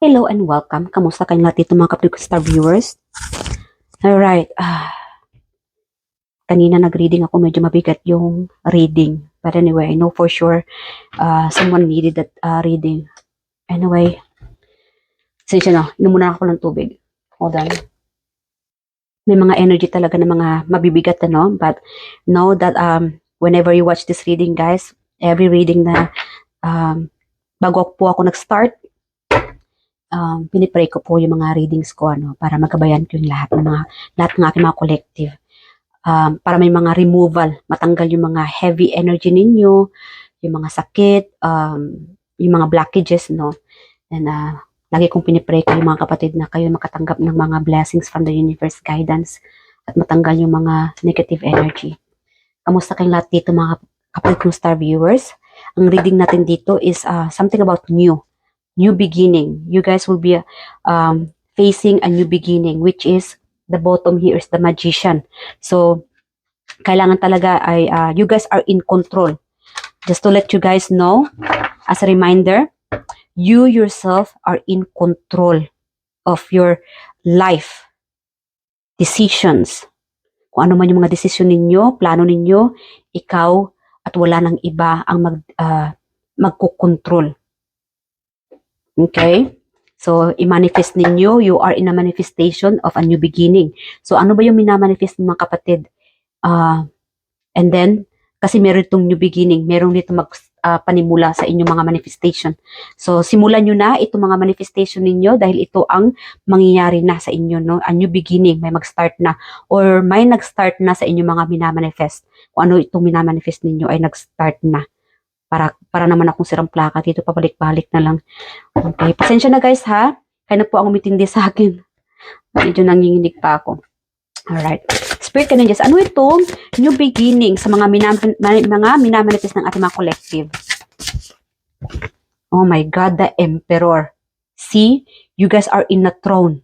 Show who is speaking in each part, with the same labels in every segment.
Speaker 1: Hello and welcome. Kamusta kayong lahat dito mga Star viewers? Alright. Kanina nag-reading ako. Medyo mabigat yung reading. But anyway, I know for sure someone needed that reading. Anyway, sinsya na. Inom muna ako ng tubig. Hold on. May mga energy talaga na mga mabibigat But know that whenever you watch this reading, guys, every reading na bago po ako nag-start, pinipray ko po yung mga readings ko para magabayan ko yung lahat ng aking mga collective, para may mga removal, matanggal yung mga heavy energy ninyo, yung mga sakit, yung mga blockages, and lagi kong pinipray ko yung mga kapatid na kayo makatanggap ng mga blessings from the universe guidance at matanggal yung mga negative energy. Kamusta kayong lahat dito mga kapatid kong star viewers? Ang reading natin dito is something about new beginning. You guys will be facing a new beginning, which is the bottom here is the magician. So, kailangan talaga ay you guys are in control. Just to let you guys know, as a reminder, you yourself are in control of your life decisions. Kung ano man yung mga desisyon ninyo, plano ninyo, ikaw at wala nang iba ang magkukontrol. Okay? So, i-manifest ninyo, you are in a manifestation of a new beginning. So, ano ba yung minamanifest ng mga kapatid? And then, kasi meron itong new beginning, meron dito panimula sa inyong mga manifestation. So, simulan nyo na itong mga manifestation ninyo dahil ito ang mangyayari na sa inyo, no? A new beginning, may mag-start na or may nag-start na sa inyong mga minamanifest. Kung ano itong minamanifest ninyo ay nag-start na. Para naman akong sirang plaka dito, pabalik-balik na lang. Okay, pasensya na guys ha. Kaya na po ang umitindi sa akin. Medyo nanginginig pa ako. Alright. Spirit ka ng Diyos. Ano itong new beginning sa mga minamanifest ng ating mga collective? Oh my God, the Emperor. See, you guys are in a throne.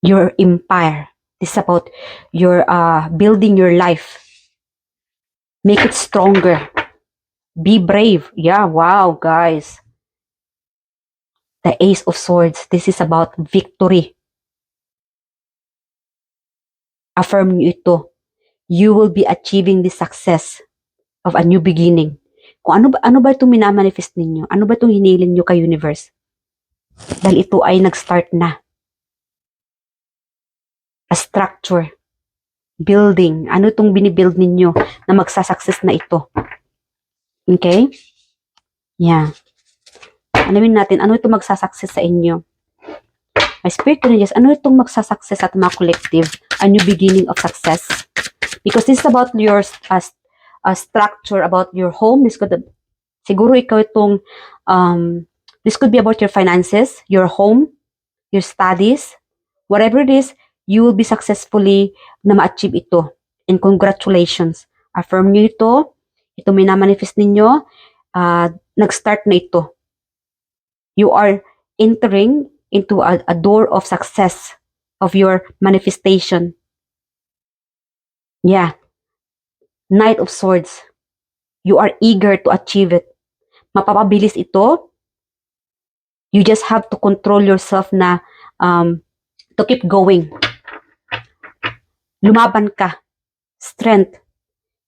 Speaker 1: Your empire. This is about your building your life. Make it stronger. Be brave. Yeah, wow, guys. The Ace of Swords. This is about victory. Affirm nyo ito. You will be achieving the success of a new beginning. Kung ano ba itong minamanifest ninyo? Ano ba itong hiniling nyo kay universe? Dahil ito ay nag-start na. A structure. Building. Ano itong binibuild ninyo na magsasucess na ito? Okay? Yeah. Alamin natin, ano itong magsasucess sa inyo? My spirit ko na Diyos, ano itong magsasucess at mga collective? A new beginning of success? Because this is about your structure, about your home. Siguro ikaw itong, this could be about your finances, your home, your studies, whatever it is, you will be successfully na ma-achieve ito. And congratulations. Affirm nyo ito minamanifest ninyo, nag-start na ito. You are entering into a door of success of your manifestation. Yeah. Knight of Swords. You are eager to achieve it. Mapapabilis ito. You just have to control yourself na to keep going. Lumaban ka. Strength.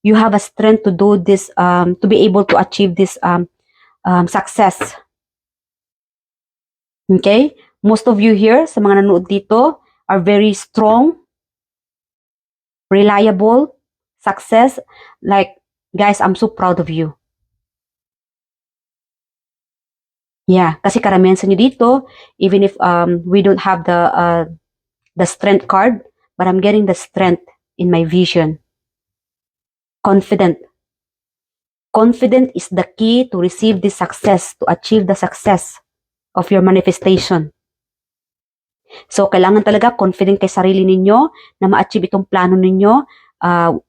Speaker 1: You have a strength to do this, to be able to achieve this success. Okay? Most of you here, sa mga nanood dito, are very strong, reliable, success. Like, guys, I'm so proud of you. Yeah, kasi karamihan sa inyo dito, even if we don't have the strength card, but I'm getting the strength in my vision. Confident. Confident is the key to receive this success, to achieve the success of your manifestation. So, kailangan talaga confident kay sarili ninyo na ma-achieve itong plano ninyo,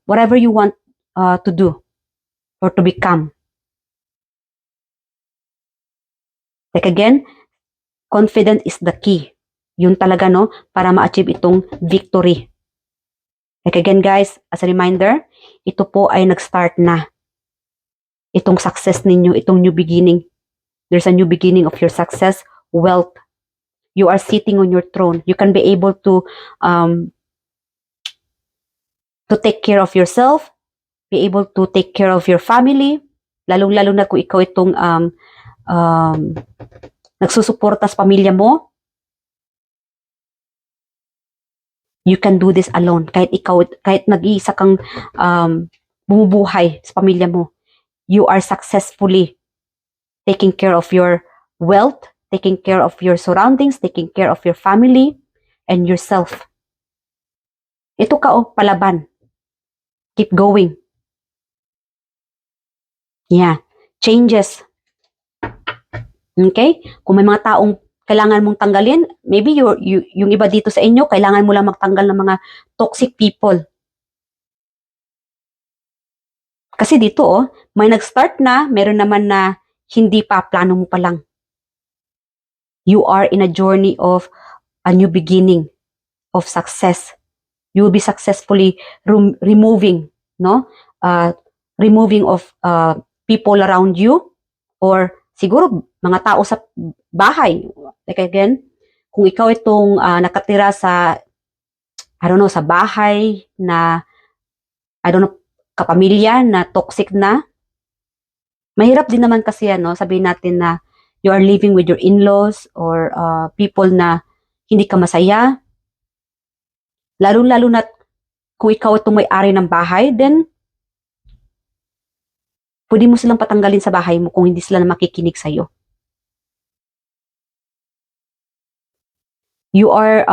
Speaker 1: whatever you want to do or to become. Like again, confident is the key. Yun talaga, para ma-achieve itong victory. Like again, guys, as a reminder, ito po ay nag-start na. Itong success ninyo, itong new beginning. There's a new beginning of your success, wealth. You are sitting on your throne. You can be able to take care of yourself, be able to take care of your family, lalong-lalo na kung ikaw itong nagsusuporta sa pamilya mo. You can do this alone. Kahit nag-iisa kang bumubuhay sa pamilya mo, you are successfully taking care of your wealth, taking care of your surroundings, taking care of your family and yourself. Ito ka palaban. Keep going. Yeah. Changes. Okay? Kung may mga taong kailangan mong tanggalin, maybe yung iba dito sa inyo, kailangan mo lang magtanggal ng mga toxic people. Kasi dito, may nag-start na, meron naman na hindi pa, plano mo pa lang. You are in a journey of a new beginning of success. You will be successfully removing, removing of people around you, or siguro mga tao sa bahay. Like again, kung ikaw itong nakatira sa, sa bahay na, kapamilya na toxic na, mahirap din naman kasi, sabihin natin na you are living with your in-laws or people na hindi ka masaya. Lalo-lalo na kung ikaw itong may-ari ng bahay, then pwede mo silang patanggalin sa bahay mo kung hindi sila na makikinig sa'yo. You are,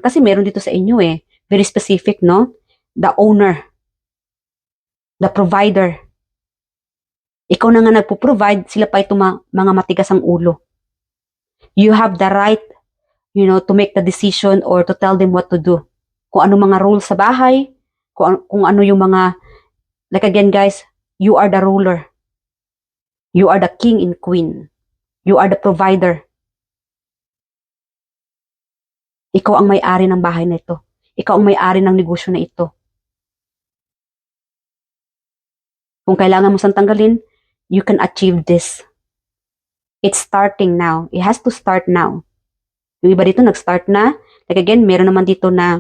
Speaker 1: kasi meron dito sa inyo very specific, no? The owner, the provider. Ikaw na nga nagpo-provide, sila pa itong mga matigas ang ulo. You have the right, to make the decision or to tell them what to do. Kung ano mga rules sa bahay, kung ano yung mga, like again guys, you are the ruler. You are the king and queen. You are the provider. Ikaw ang may-ari ng bahay na ito. Ikaw ang may-ari ng negosyo na ito. Kung kailangan mo siyang tanggalin, you can achieve this. It's starting now. It has to start now. Yung iba dito nag-start na. Like again, meron naman dito na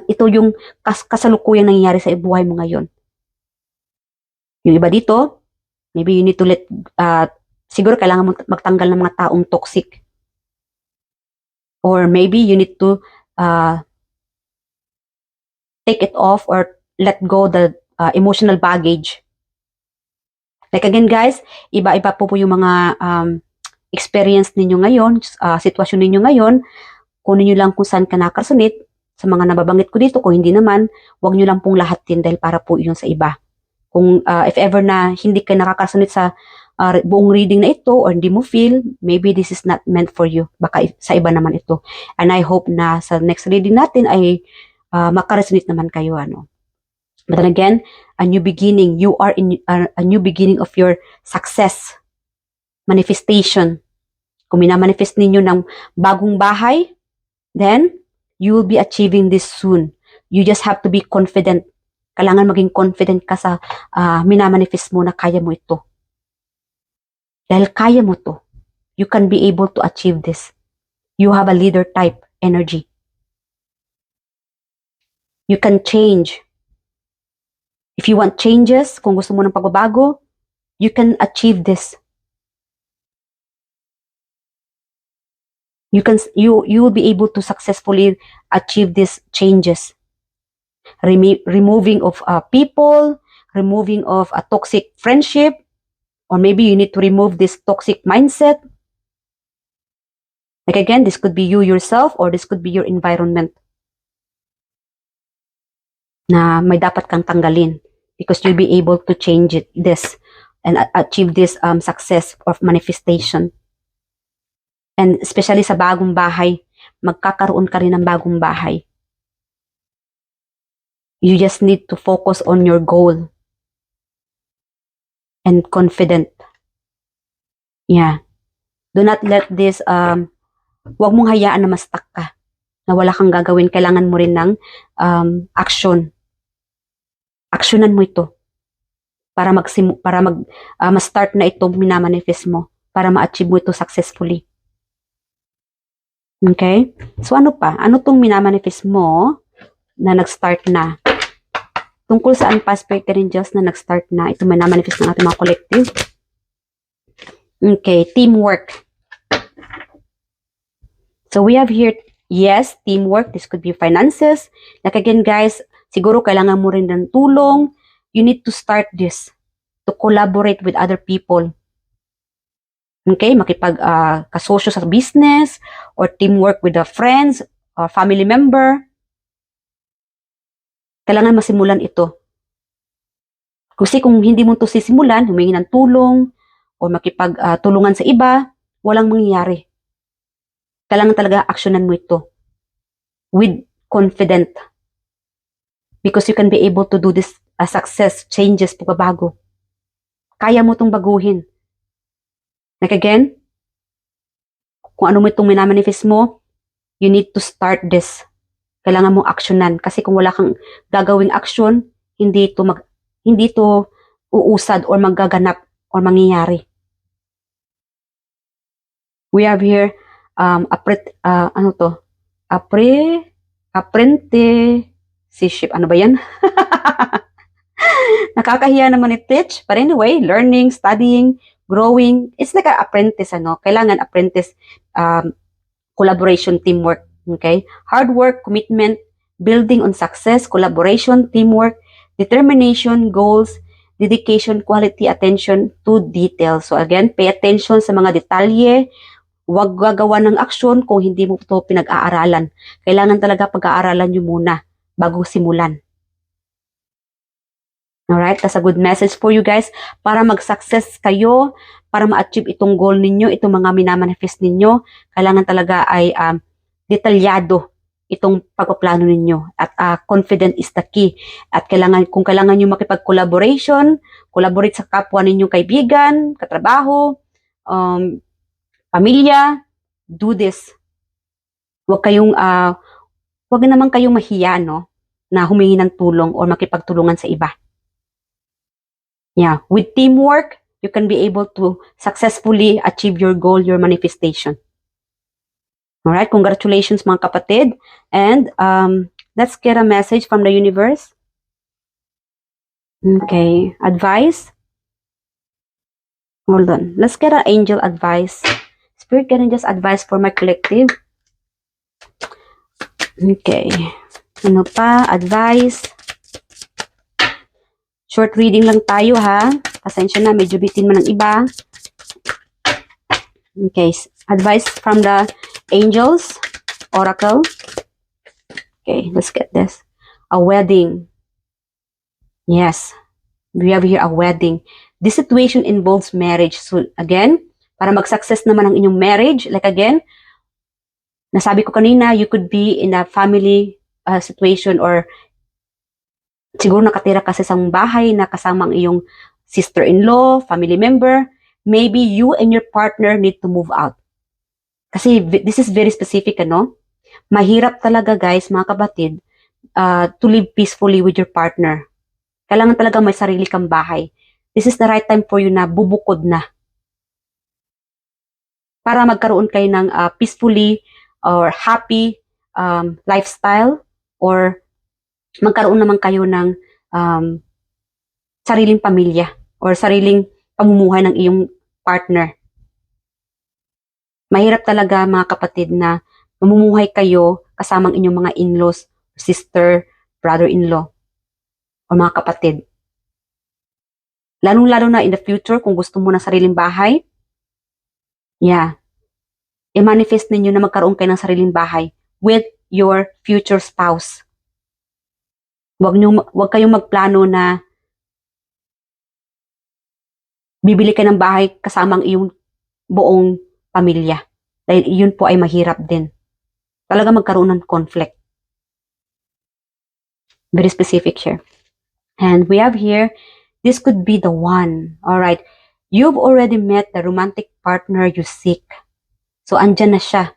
Speaker 1: ito yung kasalukuyang nangyayari sa buhay mo ngayon. Yung iba dito, maybe you need to siguro kailangan mo magtanggal ng mga taong toxic. Or maybe you need to take it off or let go the emotional baggage. Like again guys, iba-iba po yung mga experience ninyo ngayon, sitwasyon ninyo ngayon. Kunin nyo lang kung saan ka nakasunit. Sa mga nababanggit ko dito, kung hindi naman, huwag nyo lang pong lahatin dahil para po yun sa iba. Kung if ever na hindi ka nakakasunit sa buong reading na ito or hindi mo feel, maybe this is not meant for you. Baka sa iba naman ito. And I hope na sa next reading natin ay makaresonate naman kayo. But then again, a new beginning. You are in a new beginning of your success. Manifestation. Kung minamanifest ninyo ng bagong bahay, then you will be achieving this soon. You just have to be confident. Kailangan maging confident ka sa minamanifest mo na kaya mo ito. Dahil kaya mo to. You can be able to achieve this. You have a leader type energy. You can change. If you want changes, kung gusto mo ng pagbabago, you can achieve this. You will be able to successfully achieve these changes. Removing of people, removing of a toxic friendship, or maybe you need to remove this toxic mindset. Like again, this could be you yourself or this could be your environment na may dapat kang tanggalin because you'll be able to change this and achieve this success of manifestation. And especially sa bagong bahay, magkakaroon ka rin ng bagong bahay. You just need to focus on your goal and confident. Yeah. Do not let this, huwag mong hayaan na ma-stuck ka, na wala kang gagawin. Kailangan mo rin ng action. Actionan mo ito para ma-start na ito minamanifest mo. para ma-achieve mo ito successfully. Okay? So ano pa? Ano tong minamanifest mo na nag-start na? Tungkol saan pa Spirit Angels na nag-start na? Ito minamanifest ng ating mga collective. Okay, teamwork. So we have here, yes, teamwork. This could be finances. Like again guys, siguro kailangan mo rin ng tulong. You need to start this to collaborate with other people. Okay, kasosyo sa business or teamwork with the friends or family member. Kailangan masimulan ito. Kasi kung hindi mo ito sisimulan, humingi ng tulong o makipagtulungan sa iba, walang mangyayari. Kailangan talaga aksyonan mo ito with confident. Because you can be able to do this success, changes, pagbabago. Kaya mo itong baguhin. Like again, kung ano mo itong minamanifest mo, you need to start this. Kailangan mong aksyonan. Kasi kung wala kang gagawing aksyon, hindi ito uusad or magaganap or mangyayari. We have here, apprenticeship. Ano ba yan? Nakakahiya naman i-teach. But anyway, learning, studying, growing, it's like an apprentice, Kailangan apprentice, collaboration, teamwork, okay? Hard work, commitment, building on success, collaboration, teamwork, determination, goals, dedication, quality, attention to details. So again, pay attention sa mga detalye. Huwag gagawa ng aksyon kung hindi mo ito pinag-aaralan. Kailangan talaga pag-aaralan nyo muna bago simulan. Alright, that's a good message for you guys para mag-success kayo, para ma-achieve itong goal ninyo, itong mga minamanifest ninyo. Kailangan talaga ay detalyado itong pagpaplano ninyo at confident is the key. At kung kailangan nyo collaborate sa kapwa ninyong kaibigan, katrabaho, pamilya, do this. Huwag naman kayong mahiya, na humingi ng tulong o makipagtulungan sa iba. Yeah, with teamwork, you can be able to successfully achieve your goal, your manifestation. Alright, congratulations mga kapatid. And let's get a message from the universe. Okay, advice. Hold on. Let's get an angel advice. Spirit guidance advice for my collective. Okay. Ano pa? Advice. Short reading lang tayo ha. Pasensya na, medyo bitin mo ng iba. Okay. Advice from the angels. Oracle. Okay, let's get this. A wedding. Yes. We have here a wedding. This situation involves marriage. So again, para mag-success naman ang inyong marriage, like again, nasabi ko kanina, you could be in a family situation or siguro nakatira ka sa isang bahay na kasama ang iyong sister-in-law, family member. Maybe you and your partner need to move out. Kasi this is very specific, Mahirap talaga guys, mga kapatid, to live peacefully with your partner. Kailangan talaga may sarili kang bahay. This is the right time for you na bubukod na. Para magkaroon kayo ng peacefully or happy lifestyle or magkaroon naman kayo ng sariling pamilya or sariling pamumuhay ng iyong partner. Mahirap talaga mga kapatid na mamumuhay kayo kasamang inyong mga in-laws, sister, brother-in-law o mga kapatid. Lalong-lalo na in the future kung gusto mo ng sariling bahay, i-manifest ninyo na magkaroon kayo ng sariling bahay with your future spouse. Huwag kayong magplano na bibili ka ng bahay kasama ang iyong buong pamilya. Dahil yun po ay mahirap din. Talaga magkaroon ng conflict. Very specific here. And we have here, this could be the one. Alright. You've already met the romantic partner you seek. So, andyan na siya.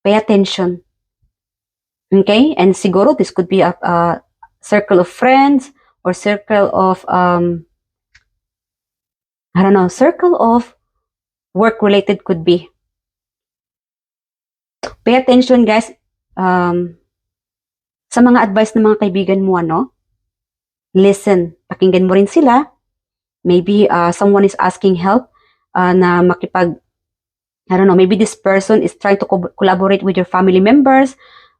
Speaker 1: Pay attention. Okay? And siguro, this could be a circle of friends or circle of, circle of work-related could be. Pay attention, guys, sa mga advice ng mga kaibigan mo, ano? Listen. Pakinggan mo rin sila. Maybe someone is asking help na makipag, I don't know, maybe this person is trying to collaborate with your family members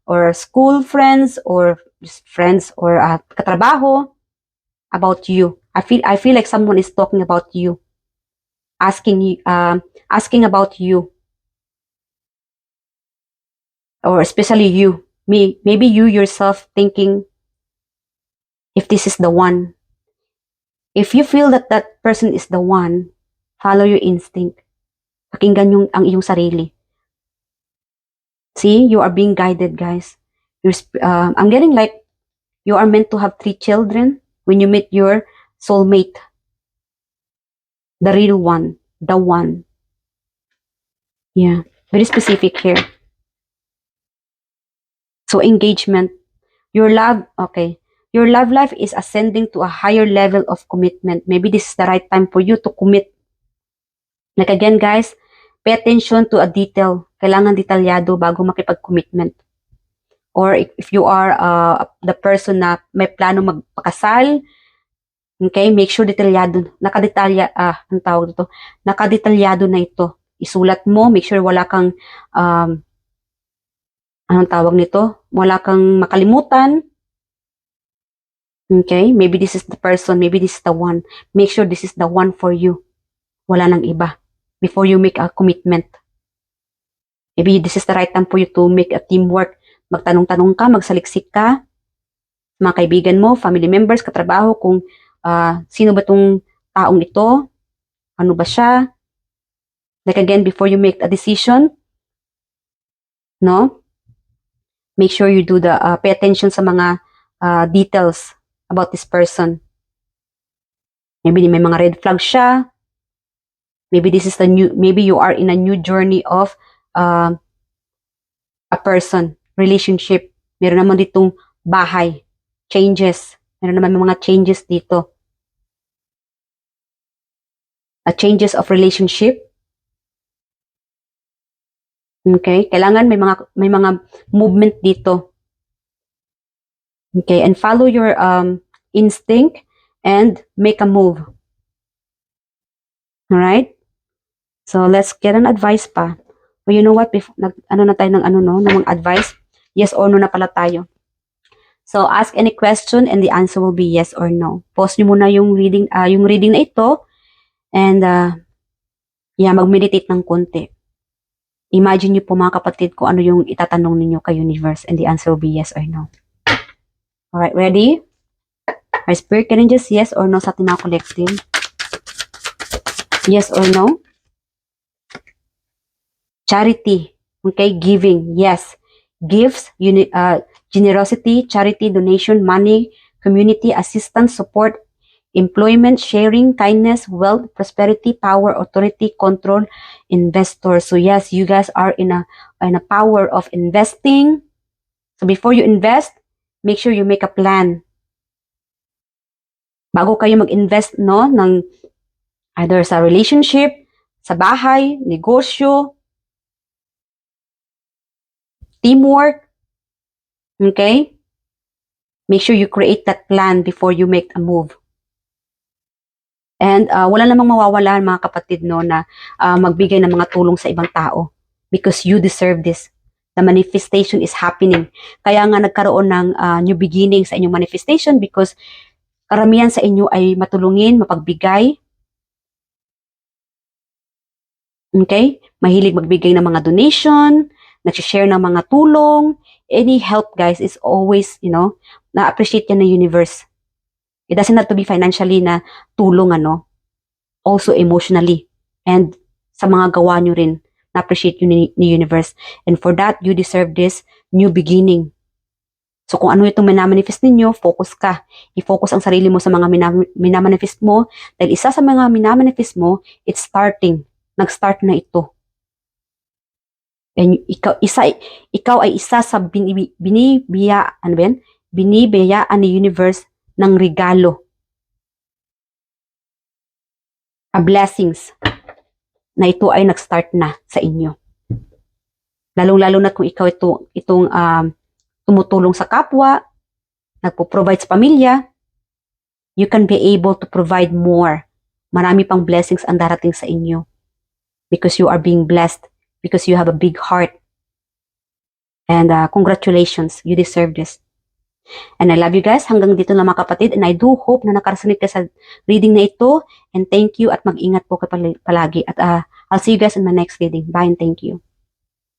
Speaker 1: or school friends or just friends or katrabaho about you. I feel like someone is talking about you, asking about you, or especially you. Maybe you yourself thinking if this is the one. If you feel that that person is the one, follow your instinct. Pakinggan ang iyong sarili. See, you are being guided, guys. I'm getting like you are meant to have 3 children when you meet your soulmate. The real one. The one. Yeah. Very specific here. So engagement. Your love, okay. Your love life is ascending to a higher level of commitment. Maybe this is the right time for you to commit. Like again, guys, pay attention to a detail. Kailangan detalyado bago makipag-commitment. Or if you are the person na may plano magpakasal, okay, make sure detalyado, ang tawag dito, nakadetalyado na ito. Isulat mo, make sure wala kang, anong tawag nito? Wala kang makalimutan. Okay, maybe this is the person, maybe this is the one. Make sure this is the one for you. Wala nang iba. Before you make a commitment. Maybe this is the right time for you to make a teamwork. Magtanong-tanong ka, magsaliksik ka. Mga kaibigan mo, family members, katrabaho, kung sino ba tong taong ito? Ano ba siya? Like again, before you make a decision, no? Make sure you do the, pay attention sa mga details about this person. Maybe may mga red flags siya. Maybe this is the new, maybe you are in a new journey of a person, relationship. Meron naman ditong bahay, changes. Meron naman mga changes dito. Changes of relationship. Okay, kailangan may mga movement dito. Okay, and follow your instinct and make a move. All right? So let's get an advice pa. But you know what? Ano na tayo ng ng advice? Yes or no na pala tayo. So ask any question and the answer will be yes or no. Pause niyo muna yung reading na ito and yeah, mag-meditate ng konti. Imagine niyo po mga kapatid kung ano yung itatanong ninyo kay universe and the answer will be yes or no. All right, ready? Our spirit, can you just yes or no sa ating mga collective? Yes or no? Charity. Okay, giving. Yes. Gifts, generosity, charity, donation, money, community, assistance, support, employment, sharing, kindness, wealth, prosperity, power, authority, control, investor. So yes, you guys are in a power of investing. So before you invest, make sure you make a plan. Bago kayo mag-invest, no, ng either sa relationship, sa bahay, negosyo, teamwork, okay? Make sure you create that plan before you make a move. And wala namang mawawala mga kapatid no na magbigay ng mga tulong sa ibang tao because you deserve this. The manifestation is happening. Kaya nga nagkaroon ng new beginning sa inyong manifestation because karamihan sa inyo ay matulungin, mapagbigay. Okay? Mahilig magbigay ng mga donation, nag-share ng mga tulong. Any help, guys, is always, na-appreciate yan ng universe. It doesn't have to be financially na tulong, also emotionally. And sa mga gawa nyo rin, na-appreciate yun ni universe. And for that, you deserve this new beginning. So kung ano itong minamanifest ninyo, focus ka. I-focus ang sarili mo sa mga minamanifest mo. Dahil isa sa mga minamanifest mo, it's starting. Nag-start na ito. And ikaw ay isa sa binibiyaan ni universe ng regalo. A blessings. na ito ay nag-start na sa inyo. Lalong-lalo na kung ikaw itong tumutulong sa kapwa, nagpo-provide sa pamilya, you can be able to provide more. Marami pang blessings ang darating sa inyo. Because you are being blessed. Because you have a big heart. And congratulations, you deserve this. And I love you guys. Hanggang dito na mga kapatid. And I do hope na nakarasanit ka sa reading na ito. And thank you at mag-ingat po kayo palagi. At I'll see you guys in my next reading. Bye and thank you.